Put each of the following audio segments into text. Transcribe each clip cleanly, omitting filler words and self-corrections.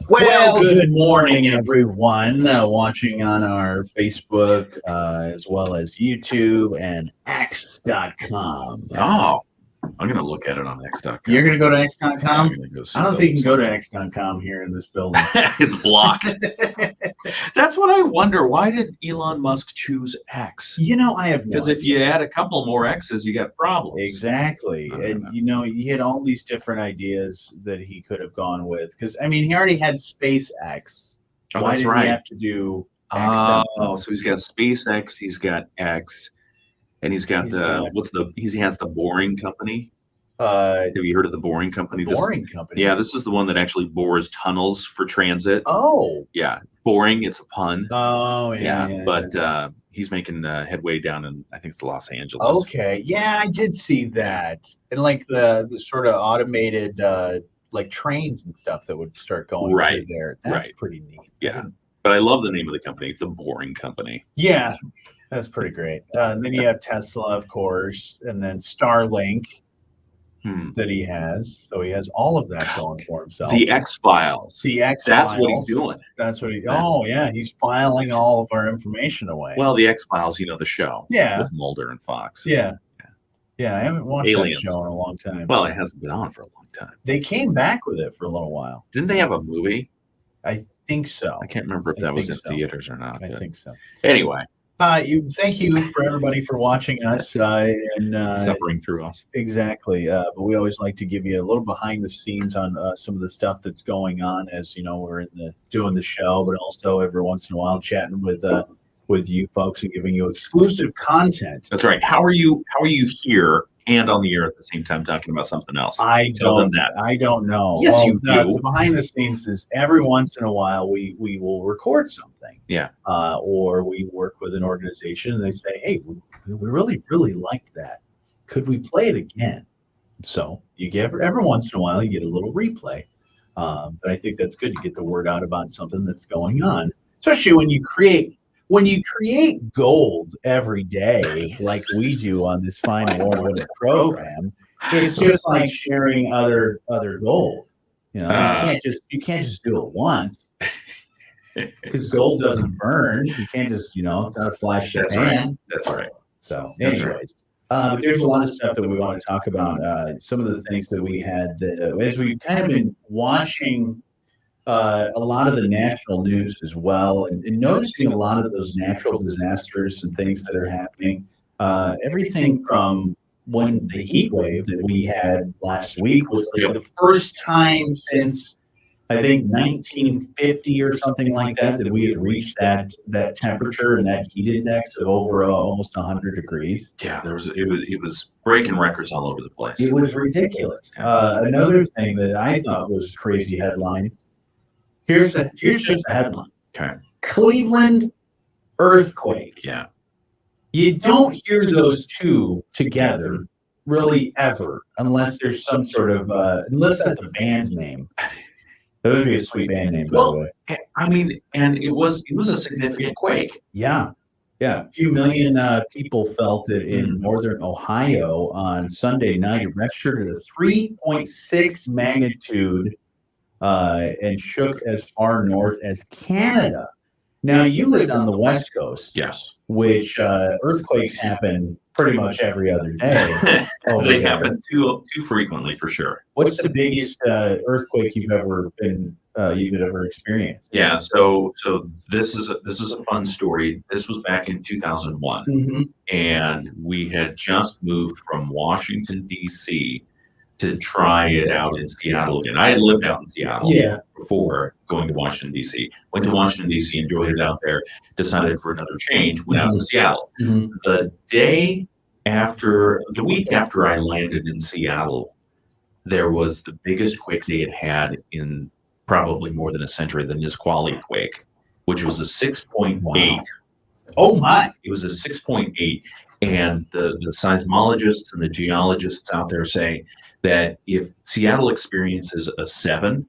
Well, good morning, everyone watching on our Facebook as well as YouTube and X.com. Oh, I'm going to look at it on X.com. You're going to go to X.com? I'm gonna go see I don't think you can go to something. X.com here in this building. It's blocked. That's what I wonder. Why did Elon Musk choose X? I have no Because if you add a couple more X's, you got problems. Exactly. I And, don't know. he had all these different ideas that he could have gone with. Because, he already had SpaceX. Oh, Why that's did right. he have to do Oh, so he's got SpaceX, he's got X, and he has the Boring Company. Have you heard of the Boring Company? Boring Company? Yeah, this is the one that actually bores tunnels for transit. Oh. Yeah, boring. It's a pun. Oh, yeah. But he's making headway down in, I think it's Los Angeles. Okay. Yeah, I did see that. And like the sort of automated trains and stuff that would start going through there. That's pretty neat. Yeah. But I love the name of the company, the Boring Company. Yeah, that's pretty great. And then you have Tesla, of course, and then Starlink that he has. So he has all of that going for himself. The X-Files. That's what he's doing. That's what he's filing all of our information away. Well, the X-Files, the show. Yeah. With Mulder and Fox. Yeah, I haven't watched Aliens. that show in a long time. Well, it hasn't been on for a long time. They came back with it for a little while. Didn't they have a movie? I think so. I can't remember if that was in theaters or not. I think so. Anyway. Thank you for everybody for watching us and suffering through us. Exactly. But we always like to give you a little behind the scenes on some of the stuff that's going on as we're doing the show, but also every once in a while chatting with you folks and giving you exclusive content. That's right. How are you here and on the air at the same time talking about something else? I don't know. Yes, you do. The behind the scenes is every once in a while we will record something. Yeah. Or we work with an organization and they say, hey, we really, really liked that. Could we play it again? So you get every once in a while you get a little replay. But I think that's good to get the word out about something that's going on, especially when you create gold every day like we do on this fine award-winning program. It's just like sharing other gold. You can't just do it once because gold doesn't burn. You can't just it's not a flash in the pan. That's right. So, anyways. But there's a lot of stuff that we want to talk about. Some of the things that we had that as we've kind of been watching a lot of the national news as well, and noticing a lot of those natural disasters and things that are happening. Everything from when the heat wave that we had last week was like the first time since I think 1950 or something like that we had reached that temperature and that heat index of over almost 100 degrees. Yeah, it was breaking records all over the place. It was ridiculous. Another thing that I thought was a crazy headline. Here's just a headline. Okay. Cleveland earthquake. Yeah. You don't hear those two together really ever unless there's some sort of unless that's a band name. That would be a sweet band name, by the way. I mean, and it was a significant quake. Yeah. A few million people felt it in northern Ohio on Sunday night. It registered a 3.6 magnitude and shook as far north as Canada. Now, you lived on the West Coast. Yes. Which earthquakes happen pretty much every other day. They happen too frequently, for sure. What's the biggest earthquake you've ever experienced? Yeah, so this is a fun story. This was back in 2001, and we had just moved from Washington D.C. to try it out in Seattle again. I had lived out in Seattle before going to Washington, D.C. Went to Washington, D.C., enjoyed it out there, decided for another change, went out to Seattle. The week after I landed in Seattle, there was the biggest quake they had in probably more than a century, the Nisqually quake, which was a 6.8. Wow. Oh, my. It was a 6.8. And the seismologists and the geologists out there say that if Seattle experiences a 7,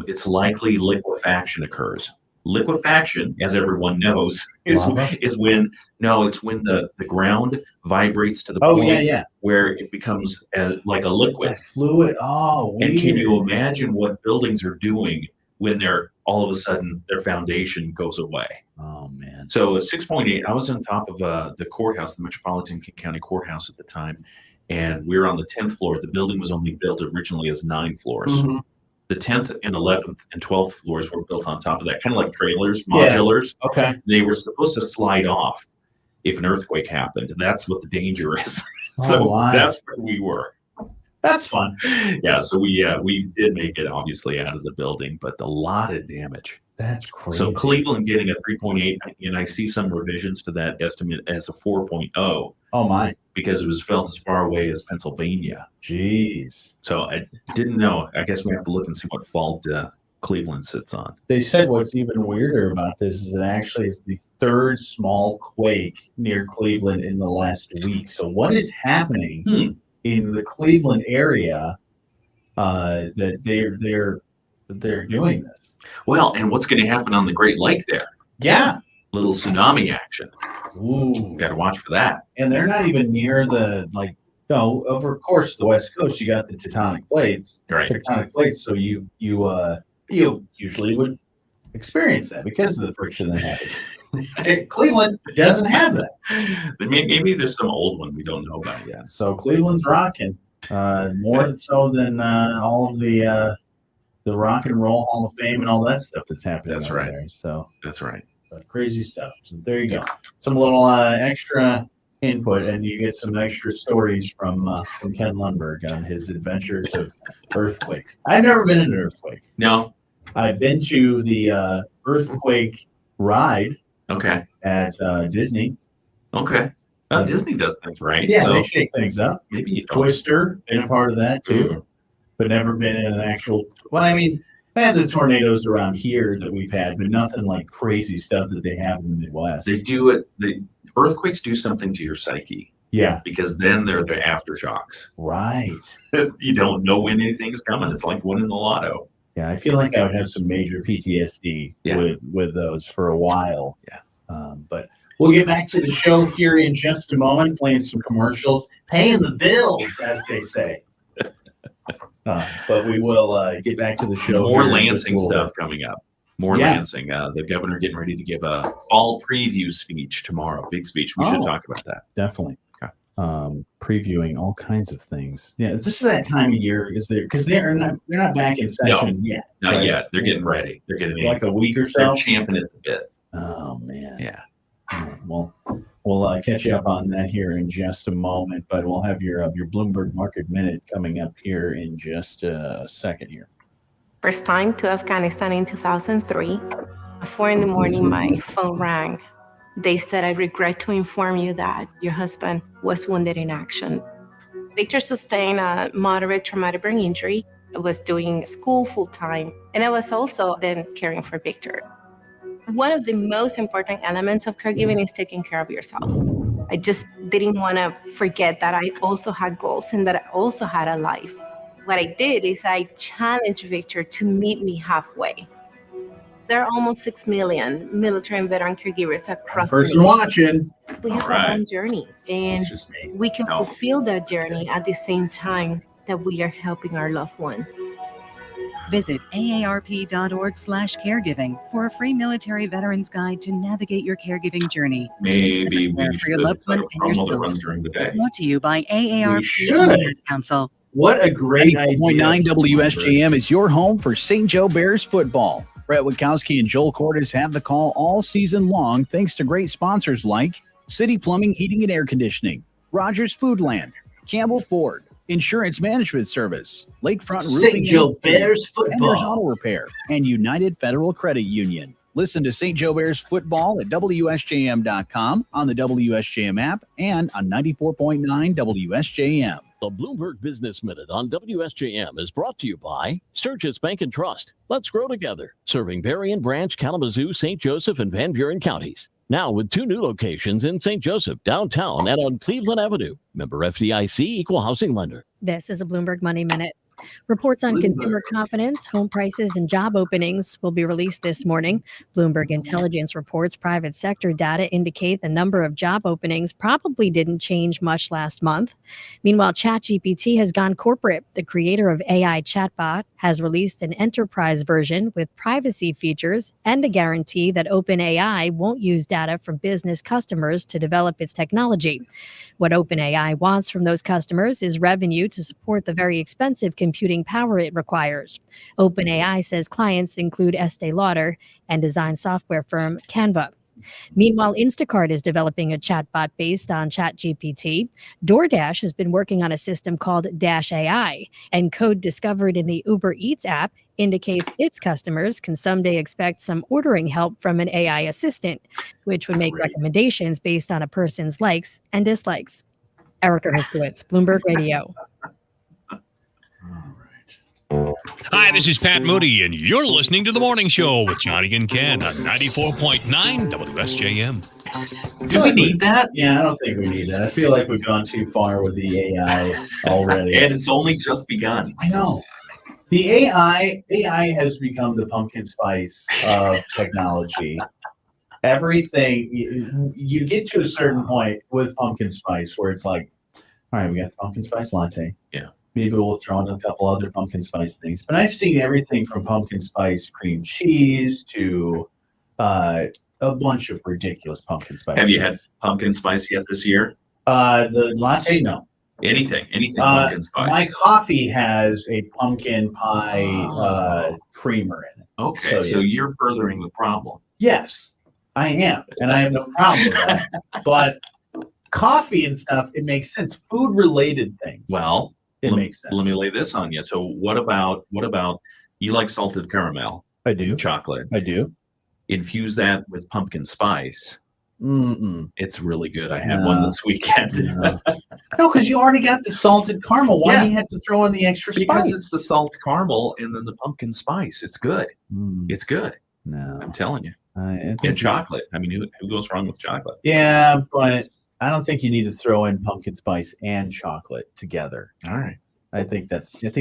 it's likely liquefaction occurs. Liquefaction, as everyone knows, Lava? is when it's when the ground vibrates to the Oh, point yeah. where it becomes like a liquid. Like fluid. Oh, And can you weird. imagine what buildings are doing when they're all of a sudden their foundation goes away? Oh, man. So a 6.8, I was on top of the courthouse, the Metropolitan County Courthouse at the time, and we were on the 10th floor. The building was only built originally as 9 floors. Mhm. The 10th and 11th and 12th floors were built on top of that, kind of like trailers, Yeah. modulars. Okay. They were supposed to slide off if an earthquake happened. That's what the danger is. Oh, So wow. that's where we were. That's fun. Yeah, so we did make it obviously out of the building, but a lot of damage. That's crazy. So Cleveland getting a 3.8, and I see some revisions to that estimate as a 4.0 Oh, my. because it was felt as far away as Pennsylvania. Jeez. So I didn't know. I guess we have to look and see what fault Cleveland sits on. They said what's even weirder about this is that actually it's the third small quake near Cleveland in the last week. So what is happening in the Cleveland area that they're doing this? Well, and what's going to happen on the Great Lake there? Yeah. Little tsunami action. Ooh. Got to watch for that. And they're not even near the over course the West Coast. You got the tectonic plates. Right. Tectonic plates. So you usually would experience that because of the friction that happens. Cleveland doesn't have that. Maybe there's some old one we don't know about yet. So Cleveland's rocking more so than all of the Rock and Roll Hall of Fame and all that stuff that's happening. That's over right. there. So That's right. crazy stuff. So there you go. Some little extra input, and you get some extra stories from Ken Lundberg on his adventures of earthquakes. I've never been in an earthquake. No. I've been to the earthquake ride Okay. at Disney. Okay. Well, Disney does things right. Yeah, so they shake things up. maybe you don't. Twister, been a part of that too, but never been in an actual. Well, I mean, I had the tornadoes around here that we've had, but nothing like crazy stuff that they have in the Midwest. They do it. The earthquakes do something to your psyche Yeah, because then they're the aftershocks. right. You don't know when anything's coming. It's like winning the lotto. Yeah, I feel like I would have some major PTSD with those for a while. Yeah. But we'll get back to the show here in just a moment, playing some commercials, paying the bills, as they say. But we will get back to the show. More here in just a Lansing little stuff coming up. More Lansing. The governor getting ready to give a fall preview speech tomorrow. Big speech. We should talk about that. Definitely. Okay. Previewing all kinds of things. Yeah, this is that time of year because they're not back in session yet. Not right? yet. They're getting ready. They're getting Like a week or They're so. champing at the bit. Oh man. Yeah. Well, we'll catch you up on that here in just a moment, but we'll have your Bloomberg Market Minute coming up here in just a second here. First time to Afghanistan in 2003. At 4 in the morning, my phone rang. They said, "I regret to inform you that your husband was wounded in action." Victor sustained a moderate traumatic brain injury. I was doing school full time, and I was also then caring for Victor. One of the most important elements of caregiving is taking care of yourself. I just didn't want to forget that I also had goals and that I also had a life. What I did is I challenged Victor to meet me halfway. There are almost 6 million military and veteran caregivers across the Person nation. watching. We have All right. our own journey, and It's just me. we can No. fulfill that journey at the same time that we are helping our loved one. Visit aarp.org/caregiving for a free military veterans guide to navigate your caregiving journey. Maybe we For your should loved one let a and promo that yourself. runs during the day. Brought to you by AARP should. Internet Council. What a great idea. 90.9 WSJM is your home for St. Joe Bears football. Brett Witkowski and Joel Cordes have the call all season long thanks to great sponsors like City Plumbing, Heating, and Air Conditioning, Rogers Foodland, Campbell Ford, Insurance Management Service, Lakefront Roofing, St. Joe and Bears Vendors football. Auto Repair, and United Federal Credit Union. Listen to St. Joe Bears football at WSJM.com, on the WSJM app, and on 94.9 WSJM. The Bloomberg Business Minute on WSJM is brought to you by Sturgis Bank and Trust. Let's grow together. Serving Berrien Branch, Kalamazoo, St. Joseph, and Van Buren counties. Now with 2 new locations in St. Joseph, downtown, and on Cleveland Avenue. Member FDIC, Equal Housing Lender. This is a Bloomberg Money Minute. Reports on consumer confidence, home prices, and job openings will be released this morning. Bloomberg Intelligence reports private sector data indicate the number of job openings probably didn't change much last month. Meanwhile, ChatGPT has gone corporate. The creator of AI Chatbot has released an enterprise version with privacy features and a guarantee that OpenAI won't use data from business customers to develop its technology. What OpenAI wants from those customers is revenue to support the very expensive computing power it requires. OpenAI says clients include Estee Lauder and design software firm Canva. Meanwhile, Instacart is developing a chatbot based on ChatGPT. DoorDash has been working on a system called Dash AI, and code discovered in the Uber Eats app indicates its customers can someday expect some ordering help from an AI assistant, which would make recommendations based on a person's likes and dislikes. Erica Herskowitz, Bloomberg Radio. Hi, this is Pat Moody, and you're listening to The Morning Show with Johnny and Ken on 94.9 WSJM. Do we need that? Yeah, I don't think we need that. I feel like we've gone too far with the AI already. And it's only just begun. I know. The AI has become the pumpkin spice of technology. Everything, you get to a certain point with pumpkin spice where it's like, all right, we got the pumpkin spice latte. Yeah. Maybe we'll throw in a couple other pumpkin spice things. But I've seen everything from pumpkin spice cream cheese to a bunch of ridiculous pumpkin spice. Have you had pumpkin spice yet this year? The latte? No. Anything pumpkin spice. My coffee has a pumpkin pie creamer in it. Okay, so you're furthering the problem. Yes, I am. And I have no problem with that. But coffee and stuff, it makes sense. Food related things. Well, it makes sense. Let me lay this on you. So what about you like salted caramel? I do. Chocolate. I do. Infuse that with pumpkin spice. Mm-mm. It's really good. I had one this weekend. No, because you already got the salted caramel. Why do you have to throw in the extra spice? Because it's the salt caramel and then the pumpkin spice. It's good. It's good. No, I'm telling you. And chocolate. I mean, who goes wrong with chocolate? Yeah, but I don't think you need to throw in pumpkin spice and chocolate together. All right. I think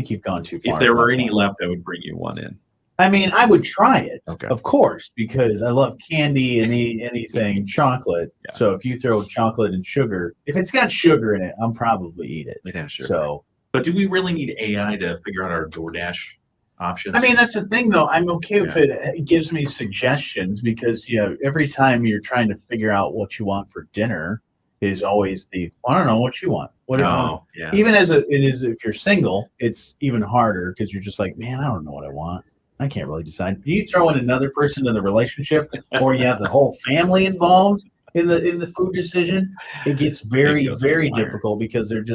you've gone too far. If there were any left, I would bring you one in. I mean, I would try it, Okay. of course, because I love candy and anything chocolate. Yeah. So if you throw chocolate and sugar, if it's got sugar in it, I'll probably eat it. It has sugar. So, but do we really need AI to figure out our DoorDash options? I mean, that's the thing, though. I'm okay if it gives me suggestions because every time you're trying to figure out what you want for dinner is always I don't know what you want. Yeah. Even if you're single, it's even harder because you're just like, man, I don't know what I want. I can't really decide. You throw in another person in the relationship, or you have the whole family involved in the food decision. It gets very, very difficult because it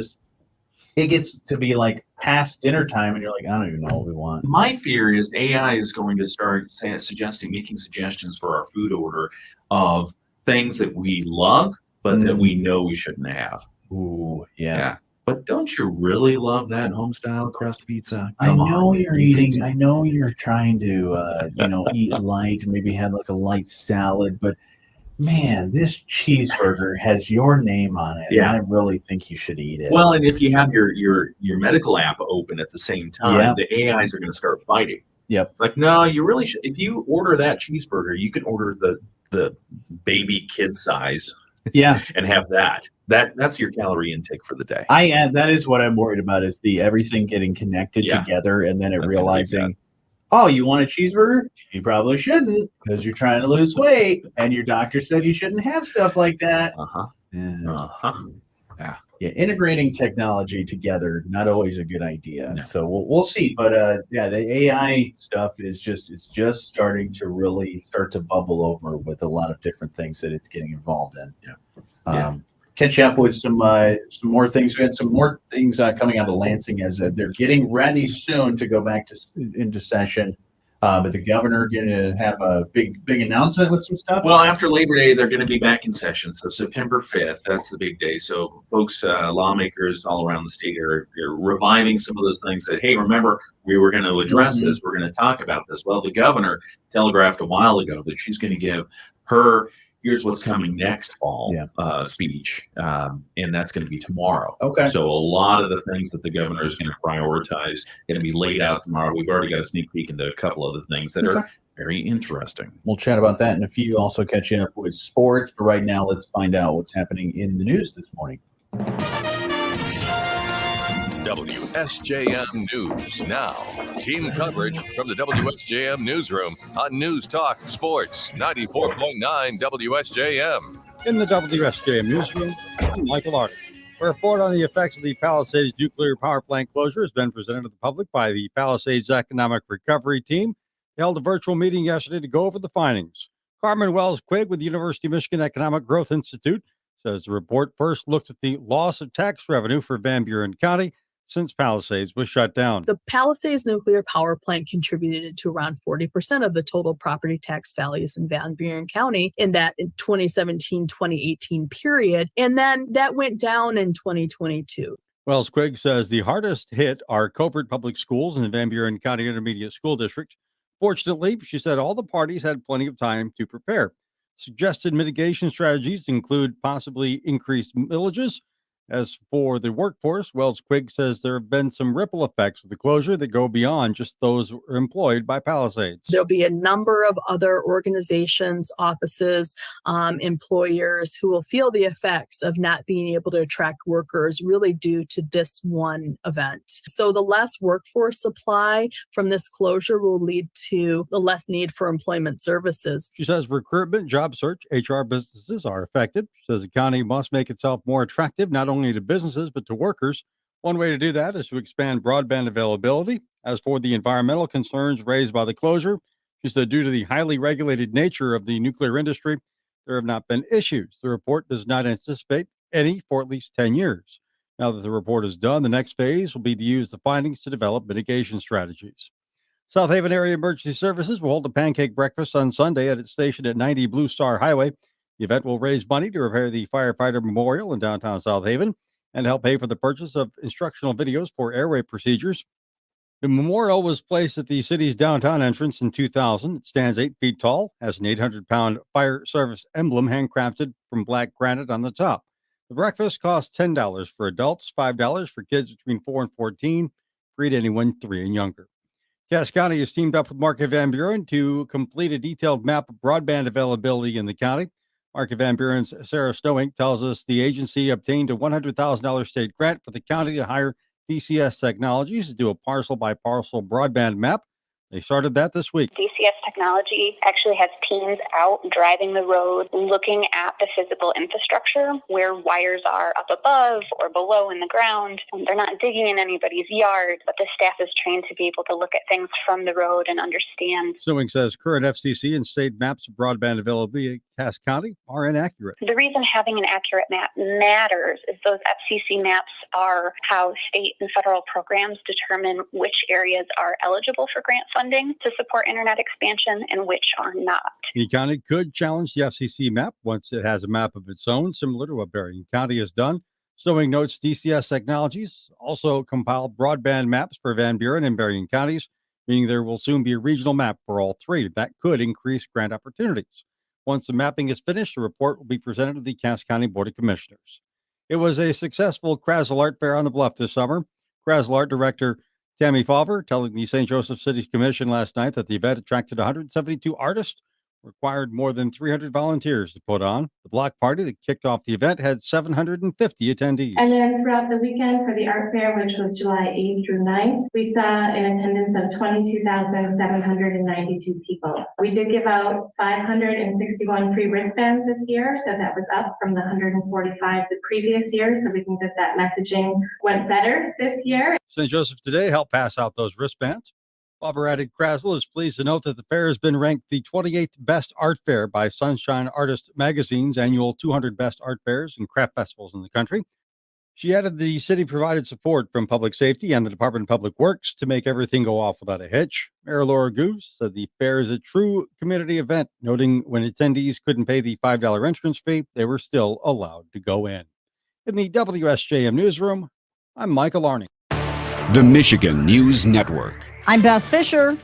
gets to be like past dinner time, and you're like, I don't even know what we want. My fear is AI is going to start making suggestions for our food order of things that we love, but that we know we shouldn't have. Ooh, yeah. But don't you really love that home-style crust pizza? I know you're trying to, eat light and maybe have like a light salad, but man, this cheeseburger has your name on it. Yeah. And I really think you should eat it. Well, and if you have your medical app open at the same time, the AIs are going to start fighting. Yep. It's like, no, you really should. If you order that cheeseburger, you can order the baby kid size. Yeah. And have that. That's your calorie intake for the day. That is what I'm worried about is the everything getting connected together and then realizing, oh, you want a cheeseburger? You probably shouldn't because you're trying to lose weight and your doctor said you shouldn't have stuff like that. Yeah, integrating technology together, not always a good idea. No. So we'll see. But the AI stuff is just starting to really start to bubble over with a lot of different things that it's getting involved in. Catch up with some more things. We had some more things coming out of Lansing as they're getting ready soon to go back into session. But the governor going to have a big announcement with some stuff? Well, after Labor Day, they're going to be back in session. So September 5th, that's the big day. So folks, lawmakers all around the state are reviving some of those things that, hey, remember, we were going to address this. We're going to talk about this. Well, the governor telegraphed a while ago that she's going to give her here's what's coming next fall Yeah. speech. And that's going to be tomorrow. Okay. So a lot of the things that the governor is going to prioritize going to be laid out tomorrow. We've already got a sneak peek into a couple of the things that Okay. are very interesting. We'll chat about that in a few. Also catching up with sports. But right now, let's find out what's happening in the news this morning. WSJM News Now. Team coverage from the WSJM Newsroom on News Talk Sports 94.9 WSJM. In the WSJM Newsroom, I'm Michael Arden. A report on the effects of the Palisades nuclear power plant closure has been presented to the public by the Palisades Economic Recovery Team. They held a virtual meeting yesterday to go over the findings. Carmen Wells-Quigg with the University of Michigan Economic Growth Institute says the report first looks at the loss of tax revenue for Van Buren County since Palisades was shut down. The Palisades nuclear power plant contributed to around 40% of the total property tax values in Van Buren County in that 2017-2018 period. And then that went down in 2022. Wells-Quigg says the hardest hit are Covert Public Schools in the Van Buren County Intermediate School District. Fortunately, she said all the parties had plenty of time to prepare. Suggested mitigation strategies include possibly increased millages. As for the workforce, Wells-Quigg says there have been some ripple effects of the closure that go beyond just those employed by Palisades. There'll be a number of other organizations, offices, employers who will feel the effects of not being able to attract workers really due to this one event. So the less workforce supply from this closure will lead to the less need for employment services. She says recruitment, job search, HR businesses are affected. She says the county must make itself more attractive, not only to businesses, but to workers. One way to do that is to expand broadband availability. As for the environmental concerns raised by the closure, she said due to the highly regulated nature of the nuclear industry, there have not been issues. The report does not anticipate any for at least 10 years. Now that the report is done, the next phase will be to use the findings to develop mitigation strategies. South Haven Area Emergency Services will hold a pancake breakfast on Sunday at its station at 90 Blue Star Highway. The event will raise money to repair the firefighter memorial in downtown South Haven and help pay for the purchase of instructional videos for airway procedures. The memorial was placed at the city's downtown entrance in 2000. It stands 8 feet tall, has an 800-pound fire service emblem handcrafted from black granite on the top. The breakfast costs $10 for adults, $5 for kids between 4 and 14, free to anyone 3 and younger. Cass County has teamed up with Market Van Buren to complete a detailed map of broadband availability in the county. Market Van Buren's Sarah Snowink tells us the agency obtained a $100,000 state grant for the county to hire DCS Technologies to do a parcel-by-parcel broadband map. They started that this week. DCS Technology actually has teams out driving the road, looking at the physical infrastructure, where wires are up above or below in the ground. They're not digging in anybody's yard, but the staff is trained to be able to look at things from the road and understand. Snowing says current FCC and state maps of broadband availability in Cass County are inaccurate. The reason having an accurate map matters is those FCC maps are how state and federal programs determine which areas are eligible for grant funding to support internet expansion and which are not. The county could challenge the FCC map once it has a map of its own, similar to what Berrien County has done. Snowing notes DCS Technologies also compiled broadband maps for Van Buren and Berrien counties, meaning there will soon be a regional map for all three. That could increase grant opportunities. Once the mapping is finished, the report will be presented to the Cass County Board of Commissioners. It was a successful Krasl Art Fair on the Bluff this summer. Krasl Art Director Tammy Fauver telling the St. Joseph City Commission last night that the event attracted 172 artists, required more than 300 volunteers to put on. The block party that kicked off the event had 750 attendees. And then throughout the weekend for the art fair, which was July 8th through 9th, we saw an attendance of 22,792 people. We did give out 561 free wristbands this year, so that was up from the 145 the previous year, so we think that that messaging went better this year. St. Joseph Today helped pass out those wristbands. Fauver added Krasl is pleased to note that the fair has been ranked the 28th best art fair by Sunshine Artist Magazine's annual 200 best art fairs and craft festivals in the country. She added the city provided support from public safety and the Department of Public Works to make everything go off without a hitch. Mayor Laura Goose said the fair is a true community event, noting when attendees couldn't pay the $5 entrance fee, they were still allowed to go in. In the WSJM newsroom, I'm Michael Arning. The Michigan News Network. I'm Beth Fisher.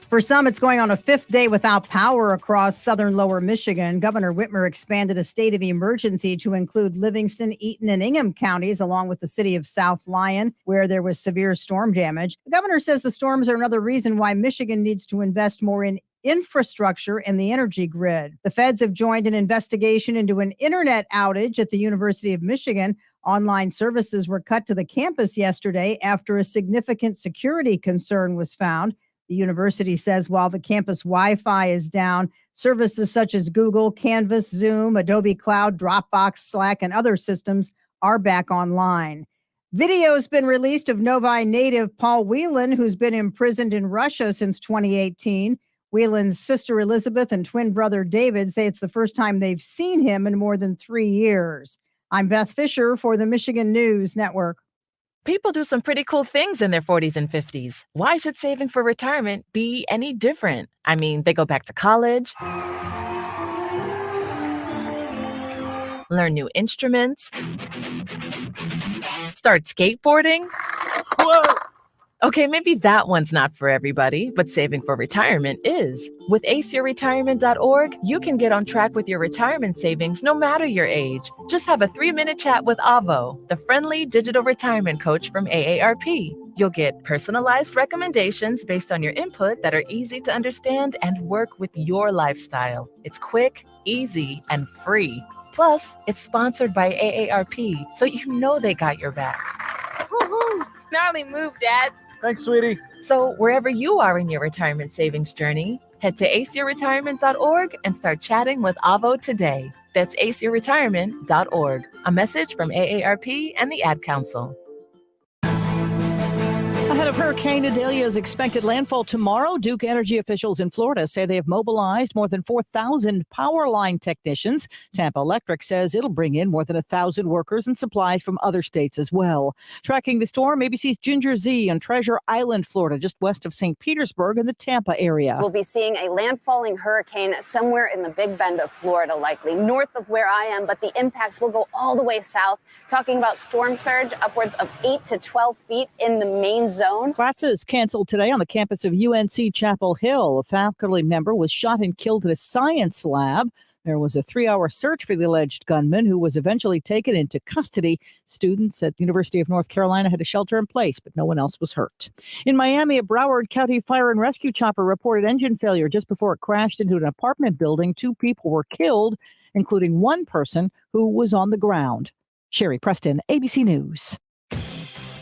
For some, it's going on a 5th day without power across southern lower Michigan. Governor Whitmer expanded a state of emergency to include Livingston, Eaton, and Ingham counties, along with the city of South Lyon, where there was severe storm damage. The governor says the storms are another reason why Michigan needs to invest more in infrastructure and the energy grid. The feds have joined an investigation into an internet outage at the University of Michigan. Online services were cut to the campus yesterday after a significant security concern was found. The university says while the campus Wi-Fi is down, services such as Google, Canvas, Zoom, Adobe Cloud, Dropbox, Slack, and other systems are back online. Video has been released of Novi native Paul Whelan, who's been imprisoned in Russia since 2018. Whelan's sister Elizabeth and twin brother David say it's the first time they've seen him in more than 3 years. I'm Beth Fisher for the Michigan News Network. People do some pretty cool things in their 40s and 50s. Why should saving for retirement be any different? I mean, they go back to college, learn new instruments, start skateboarding. Whoa! Okay, maybe that one's not for everybody, but saving for retirement is. With aceyourretirement.org, you can get on track with your retirement savings no matter your age. Just have a 3-minute chat with Avo, the friendly digital retirement coach from AARP. You'll get personalized recommendations based on your input that are easy to understand and work with your lifestyle. It's quick, easy, and free. Plus, it's sponsored by AARP, so you know they got your back. Woohoo! Gnarly move, Dad. Thanks, sweetie. So wherever you are in your retirement savings journey, head to aceyourretirement.org and start chatting with Avo today. That's aceyourretirement.org. A message from AARP and the Ad Council. Ahead of Hurricane Idalia's expected landfall tomorrow, Duke Energy officials in Florida say they have mobilized more than 4,000 power line technicians. Tampa Electric says it'll bring in more than 1,000 workers and supplies from other states as well. Tracking the storm, ABC's Ginger Z on Treasure Island, Florida, just west of St. Petersburg in the Tampa area. We'll be seeing a landfalling hurricane somewhere in the Big Bend of Florida, likely north of where I am, but the impacts will go all the way south. Talking about storm surge upwards of 8 to 12 feet in the main zone. Classes canceled today on the campus of UNC Chapel Hill. A faculty member was shot and killed in a science lab. There was a 3-hour search for the alleged gunman, who was eventually taken into custody. Students at the University of North Carolina had a shelter in place, but no one else was hurt. In Miami, a Broward County fire and rescue chopper reported engine failure just before it crashed into an apartment building. 2 people were killed, including one person who was on the ground. Sherry Preston, ABC News.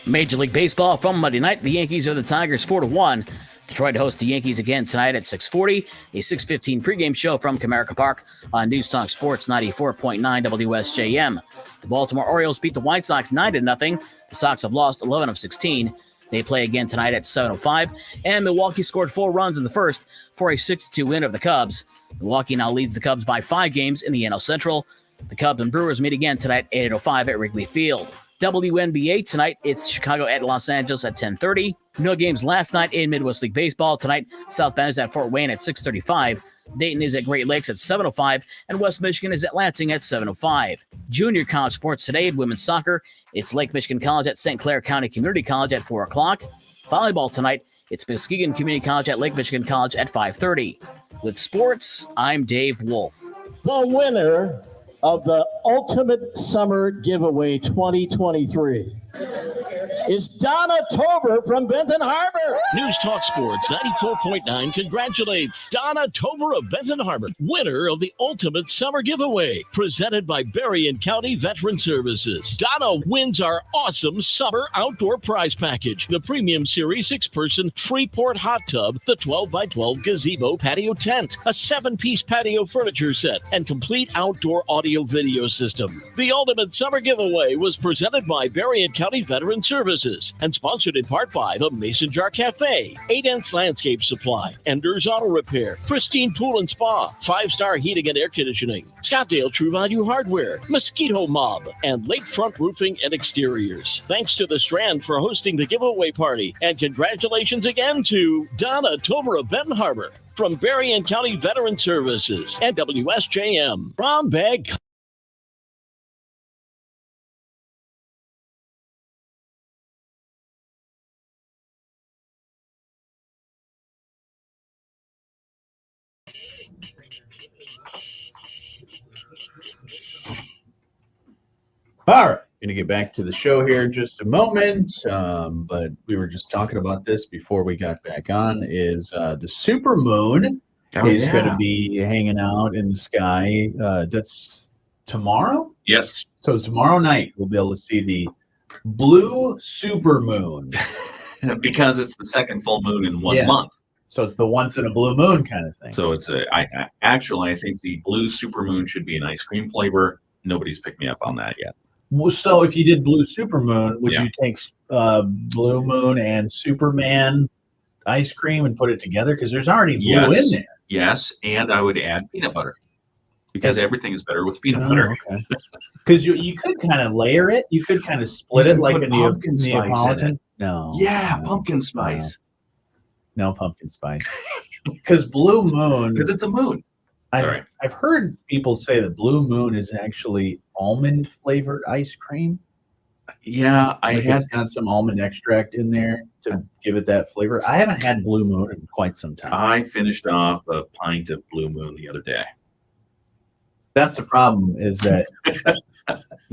Major League Baseball from Monday night. The Yankees are the Tigers 4-1. Detroit hosts the Yankees again tonight at 6:40. A 6:15 pregame show from Comerica Park on News Talk Sports 94.9 WSJM. The Baltimore Orioles beat the White Sox 9-0. The Sox have lost 11 of 16. They play again tonight at 7:05. And Milwaukee scored 4 runs in the first for a 6-2 win of the Cubs. Milwaukee now leads the Cubs by 5 games in the NL Central. The Cubs and Brewers meet again tonight at 8:05 at Wrigley Field. WNBA tonight, it's Chicago at Los Angeles at 10:30. No games last night in Midwest League Baseball. Tonight, South Bend is at Fort Wayne at 6:35. Dayton is at Great Lakes at 7:05. And West Michigan is at Lansing at 7:05. Junior college sports today in women's soccer. It's Lake Michigan College at St. Clair County Community College at 4 o'clock. Volleyball tonight, it's Muskegon Community College at Lake Michigan College at 5:30. With sports, I'm Dave Wolf. The winner of the Ultimate Summer Giveaway 2023 is Donna Tober from Benton Harbor. News Talk Sports 94.9 congratulates Donna Tober of Benton Harbor, winner of the Ultimate Summer Giveaway, presented by Berrien County Veteran Services. Donna wins our awesome summer outdoor prize package, the Premium Series 6-person Freeport hot tub, the 12x12 gazebo patio tent, a 7-piece patio furniture set, and complete outdoor audio-video system. The Ultimate Summer Giveaway was presented by Berrien County Veteran Services and sponsored in part by the Mason Jar Cafe, 8th Landscape Supply, Enders Auto Repair, Pristine Pool and Spa, 5-Star Heating and Air Conditioning, Scottsdale True Value Hardware, Mosquito Mob, and Lakefront Roofing and Exteriors. Thanks to the Strand for hosting the giveaway party, and congratulations again to Donna Tober of Benton Harbor from Berrien County Veteran Services and WSJM. Brown Bag All right, going to get back to the show here in just a moment, but we were just talking about this before we got back on. Is the super moon is going to be hanging out in the sky? That's tomorrow. Yes. So tomorrow night we'll be able to see the blue super moon because it's the second full moon in 1 Yeah. month. So it's the once in a blue moon kind of thing. So it's I think the blue supermoon should be an ice cream flavor. Nobody's picked me up on that yet. Well, so if you did blue supermoon, would Yeah. you take blue moon and Superman ice cream and put it together? Because there's already blue in there. Yes, and I would add peanut butter because everything is better with peanut Oh, butter. okay. Because you could kind of layer it. You could kind of split You it can like put a pumpkin spice in Neapolitan. it. No. Yeah, pumpkin spice. No pumpkin spice. Because blue moon. Because it's a moon. Sorry. I've heard people say that blue moon is actually almond flavored ice cream. Yeah, It's got some almond extract in there to give it that flavor. I haven't had blue moon in quite some time. I finished off a pint of Blue Moon the other day. That's the problem. Is that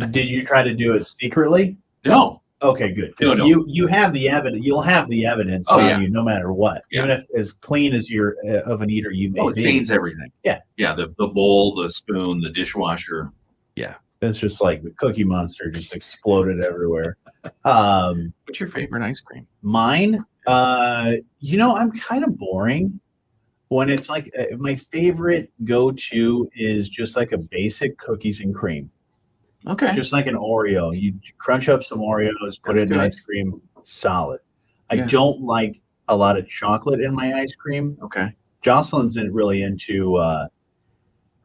did you try to do it secretly? No. Okay, good. 'Cause No. You have the evidence. You'll have the evidence Oh, on yeah. you no matter what. Yeah. Even if as clean as you're of an eater you may Oh, it be. stains everything. Yeah. Yeah, the bowl, the spoon, the dishwasher. Yeah. It's just like the Cookie Monster just exploded everywhere. What's your favorite ice cream? Mine, I'm kind of boring. When it's like my favorite go-to is just like a basic cookies and cream. Okay. Just like an Oreo. You crunch up some Oreos, put That's it in good. ice cream, solid. I Yeah. don't like a lot of chocolate in my ice cream. Okay. Jocelyn's really into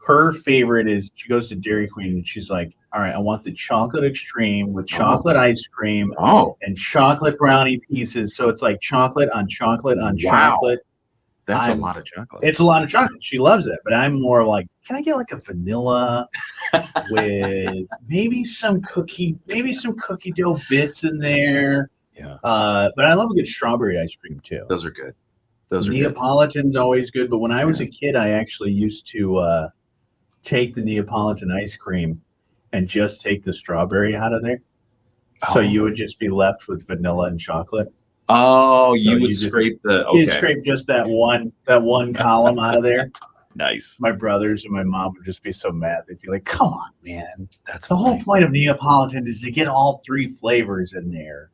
her favorite is she goes to Dairy Queen and she's like, all right, I want the chocolate extreme with chocolate ice cream and chocolate brownie pieces. So it's like chocolate on chocolate on Wow. chocolate. That's a I'm- lot of chocolate. It's a lot of chocolate. She loves it, but I'm more like, can I get like a vanilla with maybe some cookie dough bits in there? Yeah. But I love a good strawberry ice cream too. Those are good. Those are good. Neapolitan's always good, but when I was a kid, I actually used to take the Neapolitan ice cream and just take the strawberry out of there. So Oh. you would just be left with vanilla and chocolate. Oh, So you would just- scrape the You okay. scrape just that one column out of there. Nice. My brothers and my mom would just be so mad. They'd be like, "Come on, man! That's the whole point of Neapolitan is to get all three flavors in there."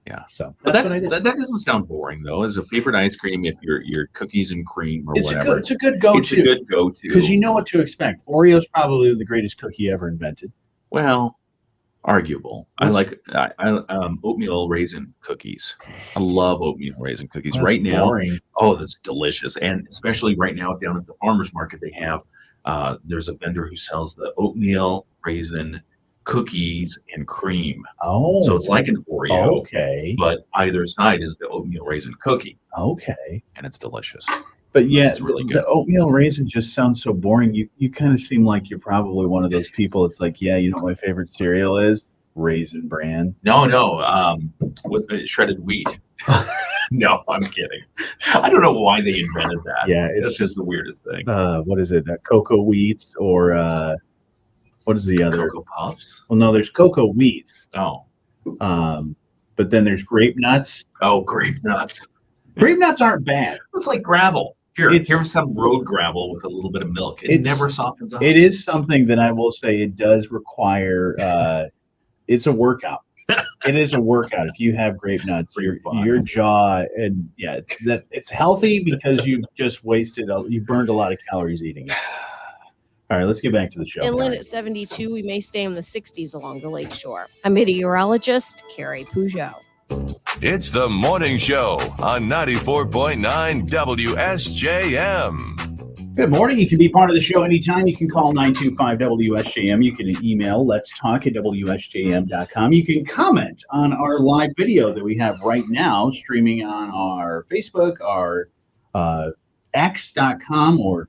Yeah. So But that's what I did. that doesn't sound boring though. As a favorite ice cream, if you're cookies and cream or It's whatever, a good go-to. It's a good go-to because you know what to expect. Oreo's probably the greatest cookie ever invented. Well, arguable. I Which- like oatmeal raisin cookies. I love oatmeal raisin cookies. That's Right now, boring. oh, that's delicious. And especially right now down at the farmers market, they have there's a vendor who sells the oatmeal raisin cookies and cream. Oh, So it's like an Oreo, okay, but either side is the oatmeal raisin cookie, okay. and it's delicious. But yeah, It's really good. the oatmeal raisin just sounds so boring. You kind of seem like you're probably one of those people. It's like, yeah, you know what my favorite cereal is? Raisin Bran. No, with shredded wheat. No, I'm kidding. I don't know why they invented that. Yeah, it's it's just the weirdest thing. What is it? Cocoa Wheats or what is the other? Cocoa Puffs. Well, no, there's Cocoa Wheats. Oh, but then there's Grape Nuts. oh, grape nuts. Grape Nuts aren't bad. It's like gravel. Here, It's- here's some road gravel with a little bit of milk. It It's- never softens up. It is something that I will say it does require. It's a workout. It is a workout. If you have grape nuts, your jaw and yeah, that it's healthy because you've just you burned a lot of calories eating it. All right, let's get back to the show. Inland at 72, we may stay in the 60s along the lakeshore. I'm meteorologist Carrie Peugeot. It's the morning show on 94.9 WSJM. Good morning. You can be part of the show anytime. You can call 925-WSJM. You can email let's talk at WSJM.com. You can comment on our live video that we have right now streaming on our Facebook, our X.com, or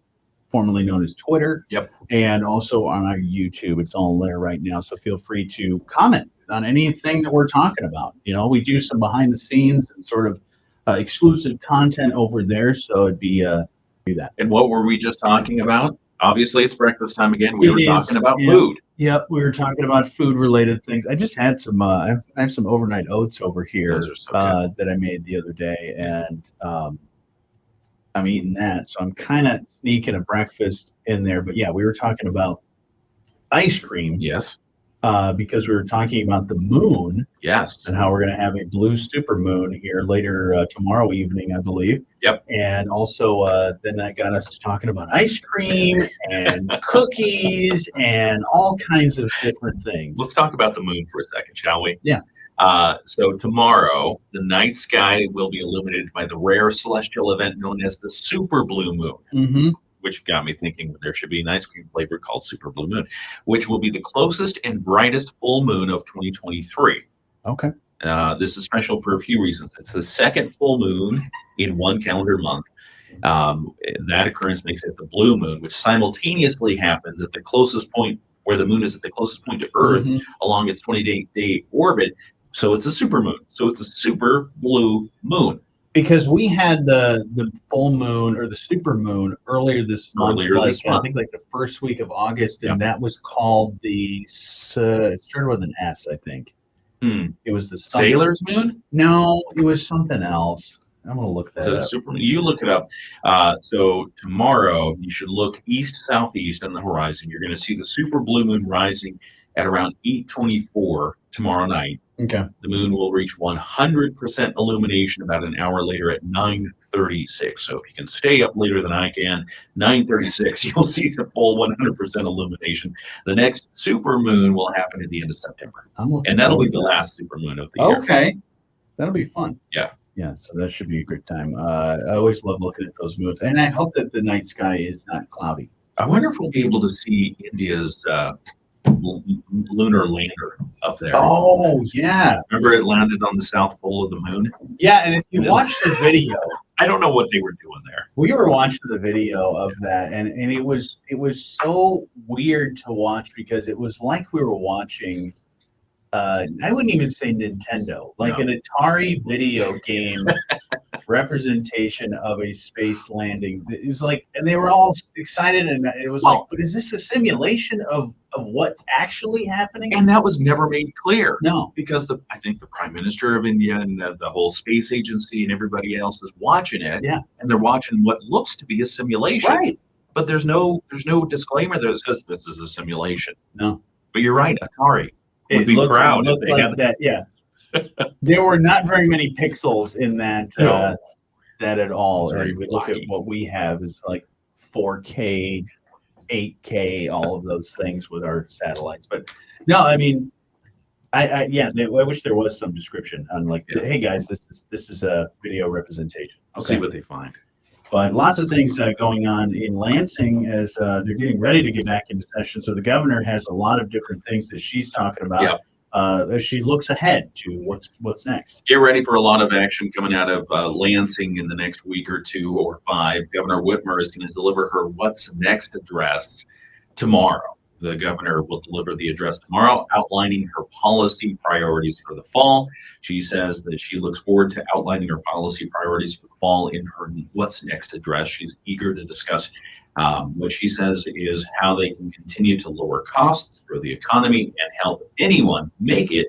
formerly known as Twitter. Yep. And also on our YouTube. It's all there right now. So feel free to comment on anything that we're talking about. You know, we do some behind the scenes and sort of exclusive content over there. So it'd be do that. And what were we just talking about? Obviously, it's breakfast time again. We It were is, talking about yeah. food. Yep, we were talking about food-related things. I just had some. I have some overnight oats over here Those are so good. that I made the other day, and I'm eating that. So I'm kind of sneaking a breakfast in there. But yeah, we were talking about ice cream. Yes. Because we were talking about the moon. Yes. And how we're going to have a blue super moon here later tomorrow evening, I believe. Yep. And also, then that got us talking about ice cream and cookies and all kinds of different things. Let's talk about the moon for a second, shall we? Yeah. So tomorrow, the night sky will be illuminated by the rare celestial event known as the super blue moon. Mm-hmm. Which got me thinking there should be an ice cream flavor called Super Blue Moon, which will be the closest and brightest full moon of 2023. Okay. This is special for a few reasons. It's the second full moon in one calendar month. That occurrence makes it the blue moon, which simultaneously happens at the closest point where the moon is at the closest point to Earth along its 20-day orbit. So it's a super moon. So it's a super blue moon. Because we had the full moon or the super moon earlier this month. I think like the first week of August, and that was called the. It started with an S, I think. It was the Sailor's moon. No, it was something else. I'm gonna look that up. Super, you look it up. So tomorrow you should look east southeast on the horizon. You're going to see the super blue moon rising at around 8:24 tomorrow night. Okay. The moon will reach 100% illumination about an hour later at 9:36. So if you can stay up later than I can, 9:36, you'll see the full 100% illumination. The next super moon will happen at the end of September, and that'll be the last super moon of the year. Okay, that'll be fun. Yeah. Yeah, so that should be a good time. I always love looking at those moons, and I hope that the night sky is not cloudy. I wonder if we'll be able to see India's lunar lander up there. Oh, yeah. Remember it landed on the south pole of the moon? Yeah, and if you watch the video, I don't know what they were doing there. we were watching the video of that, and it was so weird to watch because it was like we were watching. I wouldn't even say Nintendo, like an Atari video game representation of a space landing. It was like, and they were all excited, and it was like, but is this a simulation of what's actually happening? And that was never made clear. No, because I think the Prime Minister of India and the whole space agency and everybody else is watching it. Yeah, and they're watching what looks to be a simulation. Right. But there's no disclaimer that says this is a simulation. No. But you're right, Atari would be looked proud if they like had that. Yeah, there were not very many pixels in that that at all. It's very And we look at what we have is like 4K, 8K, all of those things with our satellites. But no, I mean, I wish there was some description on like, hey guys, this is a video representation. We'll see what they find. But lots of things going on in Lansing as they're getting ready to get back into session. So the governor has a lot of different things that she's talking about as she looks ahead to what's next. Get ready for a lot of action coming out of Lansing in the next week or 2 or 5. Governor Whitmer is going to deliver her What's Next address tomorrow. The governor will deliver the address tomorrow, outlining her policy priorities for the fall. She says that she looks forward to outlining her policy priorities for the fall in her What's Next address. She's eager to discuss what she says is how they can continue to lower costs for the economy and help anyone make it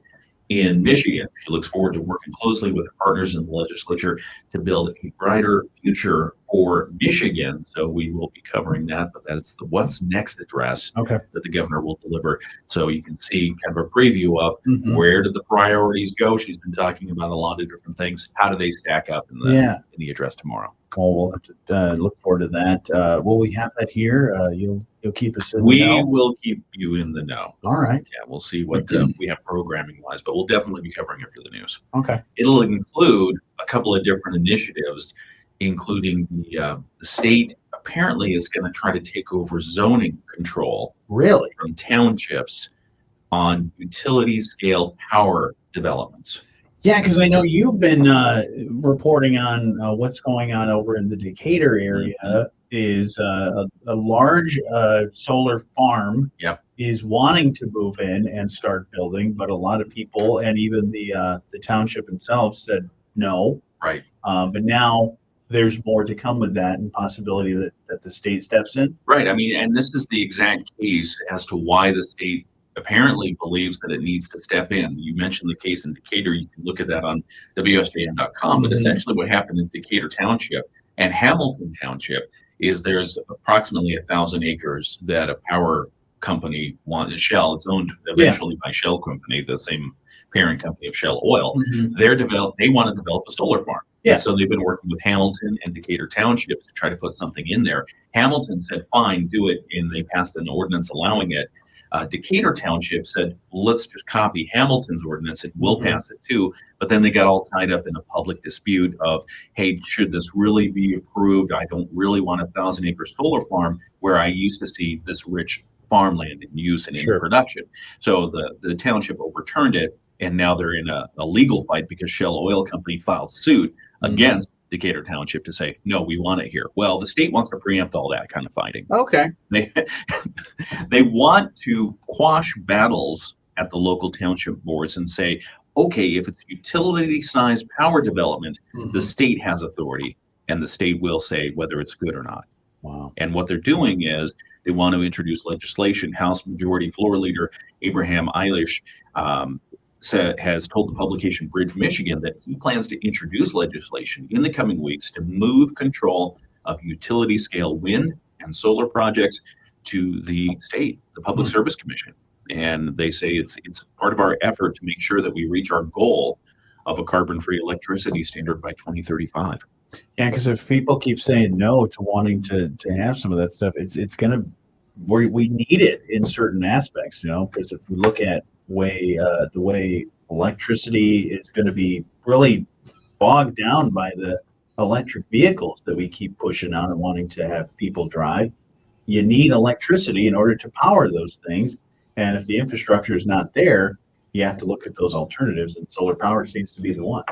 in Michigan. She looks forward to working closely with her partners in the legislature to build a brighter future for Michigan. So we will be covering that, but that's the What's Next address that the governor will deliver. So you can see kind of a preview of where did the priorities go. She's been talking about a lot of different things. How do they stack up in the address tomorrow? Well, we'll have to look forward to that. Will we have that here? You'll keep us in the We know? will keep you in the know. All right. Yeah, we'll see what we have programming wise, but we'll definitely be covering it for the news. Okay. It'll include a couple of different initiatives, including the state apparently is going to try to take over zoning control. Really? From townships on utility scale power developments. Yeah, because I know you've been reporting on what's going on over in the Decatur area. Is a large solar farm is wanting to move in and start building, but a lot of people and even the township itself said no. Right. But now there's more to come with that and possibility that the state steps in. Right. I mean, and this is the exact case as to why the state apparently believes that it needs to step in. You mentioned the case in Decatur. You can look at that on WSJM.com. But essentially what happened in Decatur Township and Hamilton Township is there's approximately 1,000 acres that a power company wanted. Shell, it's owned eventually by Shell Company, the same parent company of Shell Oil. They want to develop a solar farm. Yeah. And so they've been working with Hamilton and Decatur Township to try to put something in there. Hamilton said, fine, do it. And they passed an ordinance allowing it. Decatur Township said, let's just copy Hamilton's ordinance and we'll pass it too. But then they got all tied up in a public dispute of, hey, should this really be approved? I don't really want a 1,000-acre solar farm where I used to see this rich farmland in use and in production. So the township overturned it, and now they're in a legal fight because Shell Oil Company filed suit against Decatur Township to say, no, we want it here. Well, the state wants to preempt all that kind of fighting. Okay. They want to quash battles at the local township boards and say, okay, if it's utility-sized power development, the state has authority, and the state will say whether it's good or not. Wow. And what they're doing is they want to introduce legislation. House Majority Floor Leader Abraham Eilish has told the publication Bridge Michigan that he plans to introduce legislation in the coming weeks to move control of utility-scale wind and solar projects to the state, the Public Service Commission. And they say it's part of our effort to make sure that we reach our goal of a carbon-free electricity standard by 2035. Yeah, because if people keep saying no to wanting to have some of that stuff, it's gonna we need it in certain aspects, because if we look at the way electricity is going to be really bogged down by the electric vehicles that we keep pushing out and wanting to have people drive, you need electricity in order to power those things. And if the infrastructure is not there, you have to look at those alternatives, and solar power seems to be the one.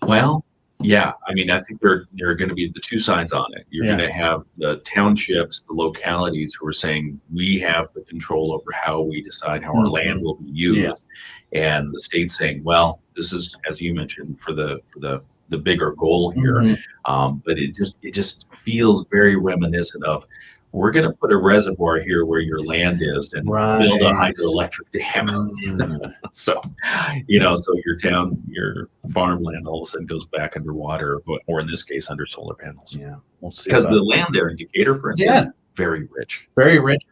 Well, yeah, I mean, I think there are going to be the two sides on it. You're going to have the townships, the localities who are saying we have the control over how we decide how our land will be used, and the state saying, well, this is, as you mentioned, for the bigger goal here. But it just feels very reminiscent of, we're going to put a reservoir here where your land is and build a hydroelectric dam. So your farmland all of a sudden goes back underwater, or in this case, under solar panels. Yeah, we'll see. Because the land there in Decatur, for instance, very rich,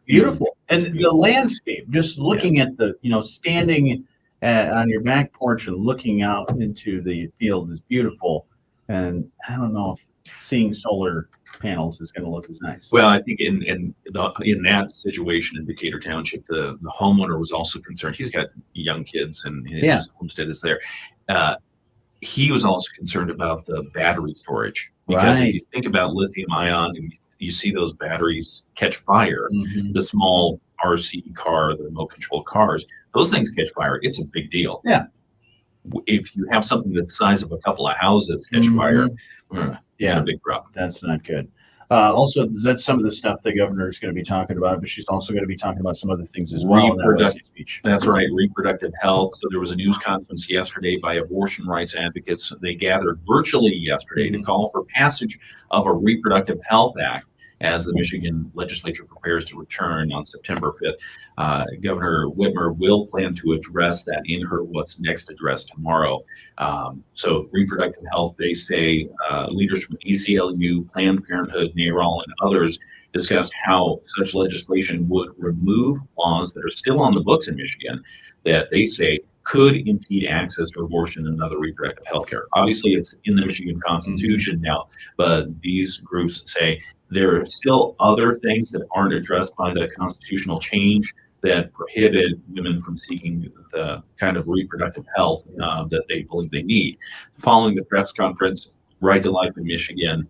beautiful, and the landscape. Just looking at the, standing on your back porch and looking out into the field is beautiful. And I don't know if seeing solar panels is going to look as nice. Well, I think in that situation in Decatur Township, the homeowner was also concerned. He's got young kids and his homestead is there. He was also concerned about the battery storage, because if you think about lithium ion and you see those batteries catch fire, the small RC car, the remote controlled cars, those things catch fire. It's a big deal. Yeah. If you have something that's the size of a couple of houses catch fire, a big problem. That's not good. Also, that's some of the stuff the governor is going to be talking about, but she's also going to be talking about some other things as well. That's right, reproductive health. So there was a news conference yesterday by abortion rights advocates. They gathered virtually yesterday to call for passage of a Reproductive Health Act as the Michigan legislature prepares to return on September 5th. Governor Whitmer will plan to address that in her What's Next address tomorrow. So reproductive health, they say, leaders from ACLU, Planned Parenthood, NARAL, and others discussed how such legislation would remove laws that are still on the books in Michigan that they say could impede access to abortion and other reproductive health care. Obviously, it's in the Michigan Constitution now, but these groups say there are still other things that aren't addressed by the constitutional change that prohibit women from seeking the kind of reproductive health that they believe they need. Following the press conference, Right to Life in Michigan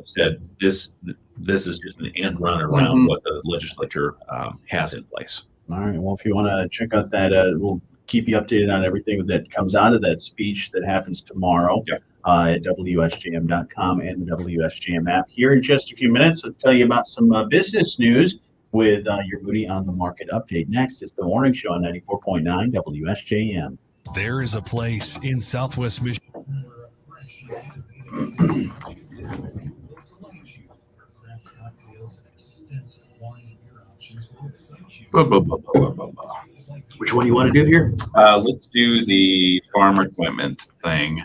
said this is just an end run around what the legislature has in place. All right. Well, if you want to check out that, we'll keep you updated on everything that comes out of that speech that happens tomorrow at WSJM.com and the WSJM app. Here in just a few minutes, I'll tell you about some business news with your Moody on the Market update. Next is the morning show on 94.9 WSJM. There is a place in Southwest Michigan. Which one do you want to do here? Let's do the farm equipment thing.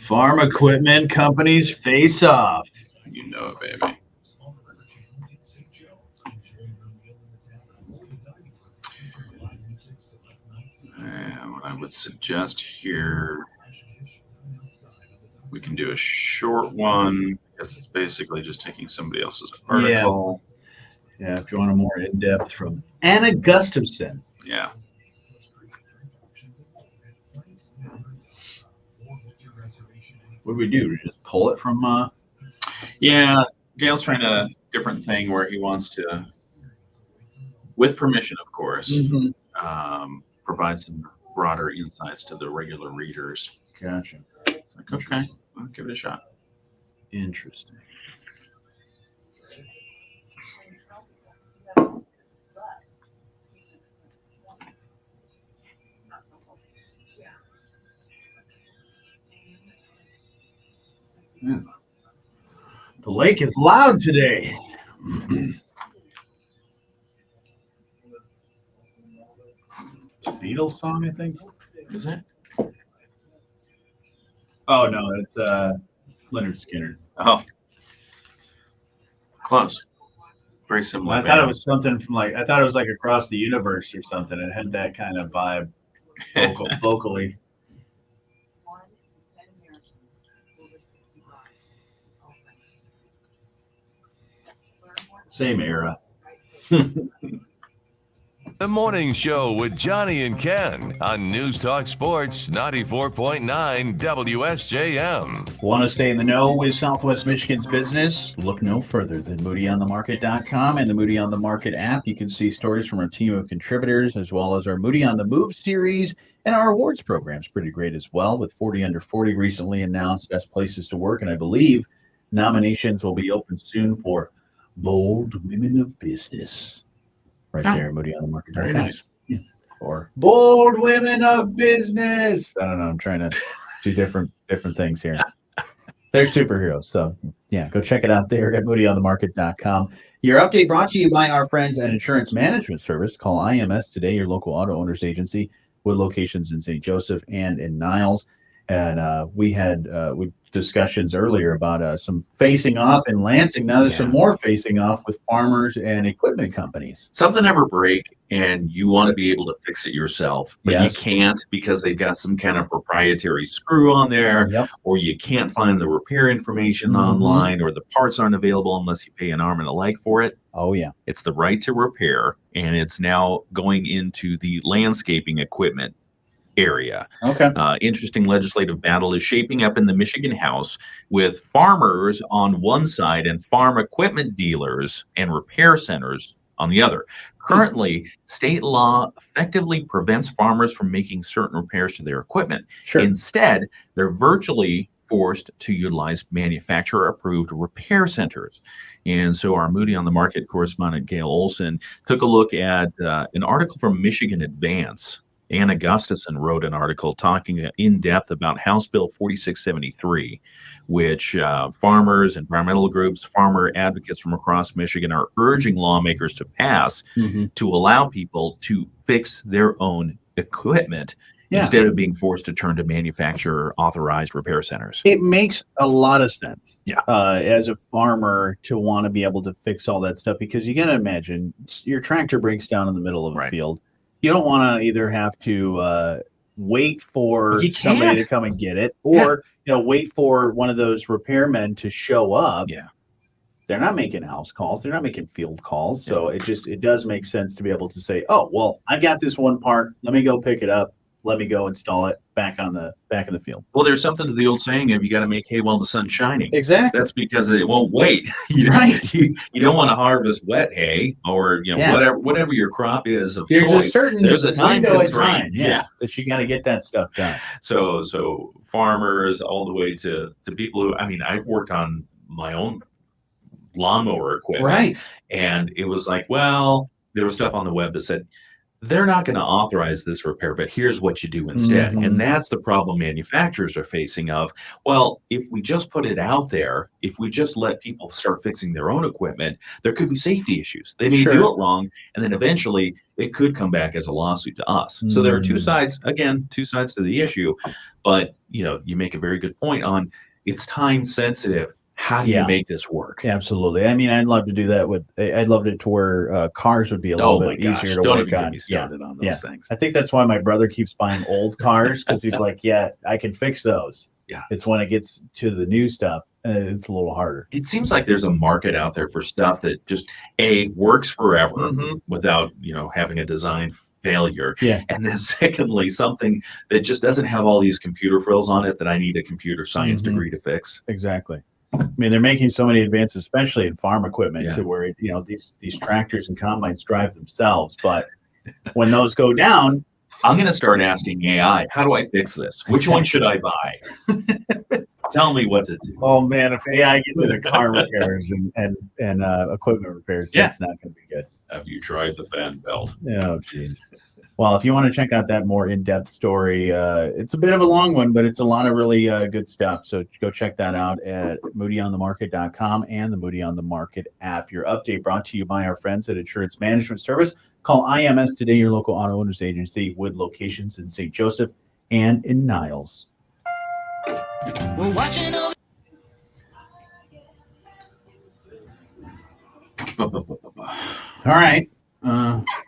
Farm equipment companies face off. You know it, baby. And what I would suggest here, we can do a short one because it's basically just taking somebody else's article. Yeah, if you want a more in-depth from Anna Gustafson. Yeah. What do we do? We just pull it from Yeah, Gail's trying a different thing where he wants to, with permission, of course, provide some broader insights to the regular readers. Gotcha. It's like, okay, I'll give it a shot. Interesting. Yeah. The lake is loud today. Beatles song, I think. Is it? Oh no, it's Leonard Skinner. Oh, close. Very similar. I thought it was something from I thought it was like Across the Universe or something. It had that kind of vibe vocally. Same era. The Morning Show with Johnny and Ken on News Talk Sports 94.9 WSJM. Want to stay in the know with Southwest Michigan's business? Look no further than MoodyOnTheMarket.com and the Moody on the Market app. You can see stories from our team of contributors, as well as our Moody on the Move series, and our awards program's pretty great as well, with 40 Under 40 recently announced best places to work, and I believe nominations will be open soon for Bold Women of Business. Right there, MoodyOnTheMarket.com. Very nice. Yeah. Or Bold Women of Business. I don't know. I'm trying to do different things here. They're superheroes. So, yeah, go check it out there at MoodyOnTheMarket.com. Your update brought to you by our friends at Insurance Management Service. Call IMS today, your local auto owners agency with locations in St. Joseph and in Niles. And we had discussions earlier about some facing off in Lansing. Now there's some more facing off with farmers and equipment companies. Something ever break and you want to be able to fix it yourself, but Yes. you can't because they've got some kind of proprietary screw on there, or you can't find the repair information online, or the parts aren't available unless you pay an arm and a leg for it. Oh, yeah. It's the right to repair, and it's now going into the landscaping equipment area. Okay. Interesting legislative battle is shaping up in the Michigan House with farmers on one side and farm equipment dealers and repair centers on the other. Currently, state law effectively prevents farmers from making certain repairs to their equipment. Sure. Instead, they're virtually forced to utilize manufacturer-approved repair centers. And so our Moody on the Market correspondent, Gail Olson, took a look at an article from Michigan Advance. Anna Gustafson wrote an article talking in depth about House Bill 4673, which farmers, environmental groups, farmer advocates from across Michigan are urging lawmakers to pass to allow people to fix their own equipment instead of being forced to turn to manufacturer authorized repair centers. It makes a lot of sense. Yeah. As a farmer to want to be able to fix all that stuff, because you got to imagine your tractor breaks down in the middle of a field. You don't want to either have to wait for somebody to come and get it, or wait for one of those repairmen to show up. Yeah, they're not making house calls; they're not making field calls. So it does make sense to be able to say, "Oh, well, I got this one part. Let me go pick it up. Let me go install it back in the field." Well, there's something to the old saying of you got to make hay while the sun's shining. Exactly. That's because it won't wait. You don't want to harvest wet hay or whatever your crop is of There's choice. a certain There's a time window of constraint. time, that you got to get that stuff done. So farmers all the way to people who, I mean, I've worked on my own lawnmower equipment. Right. And it was like, well, there was stuff on the web that said, they're not going to authorize this repair, but here's what you do instead. Mhm. And that's the problem manufacturers are facing of, well, if we just put it out there, if we just let people start fixing their own equipment, there could be safety issues. They may Sure. do it wrong, and then eventually it could come back as a lawsuit to us. So there are two sides, again, two sides to the issue, but you make a very good point on it's time sensitive. How do you make this work? Absolutely. I mean, I'd love to do that I'd love it to where cars would be a little bit easier to Don't work even get on. me started on those things. I think that's why my brother keeps buying old cars because he's like, yeah, I can fix those. Yeah. It's when it gets to the new stuff, it's a little harder. It seems like there's a market out there for stuff that just works forever without having a design failure. Yeah. And then secondly, something that just doesn't have all these computer frills on it that I need a computer science degree to fix. Exactly. I mean, they're making so many advances, especially in farm equipment, Yeah. to where these tractors and combines drive themselves. But when those go down, I'm going to start asking AI, how do I fix this? Which one should I buy? Tell me what to do. oh man, if AI gets into car repairs and equipment repairs, that's not going to be good. Have you tried the fan belt? Oh, jeez. Well, if you want to check out that more in-depth story, it's a bit of a long one, but it's a lot of really good stuff. So go check that out at moodyonthemarket.com and the Moody on the Market app. Your update brought to you by our friends at Insurance Management Service. Call IMS today, your local auto owners agency with locations in St. Joseph and in Niles. We're watching over. All right.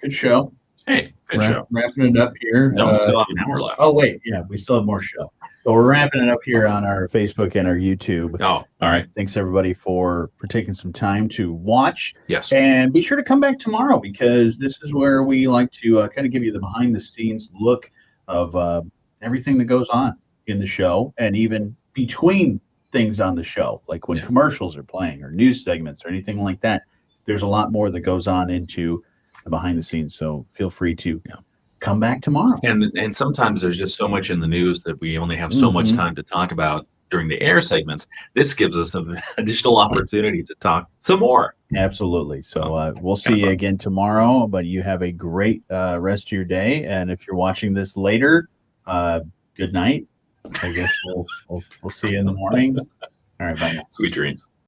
Good show. Hey, good show. Wrapping it up here. No, we still have an hour left. Oh, wait. Yeah, we still have more show. So we're wrapping it up here on our Facebook and our YouTube. Oh, all right. Thanks, everybody, for taking some time to watch. Yes. And be sure to come back tomorrow because this is where we like to kind of give you the behind-the-scenes look of everything that goes on in the show and even between things on the show, like when commercials are playing or news segments or anything like that. There's a lot more that goes on into the behind the scenes. So feel free to come back tomorrow. And sometimes there's just so much in the news that we only have so much time to talk about during the air segments. This gives us an additional opportunity to talk some more. Absolutely. So we'll see you again tomorrow, but you have a great rest of your day. And if you're watching this later, good night. I guess we'll see you in the morning. All right. Bye. Sweet dreams.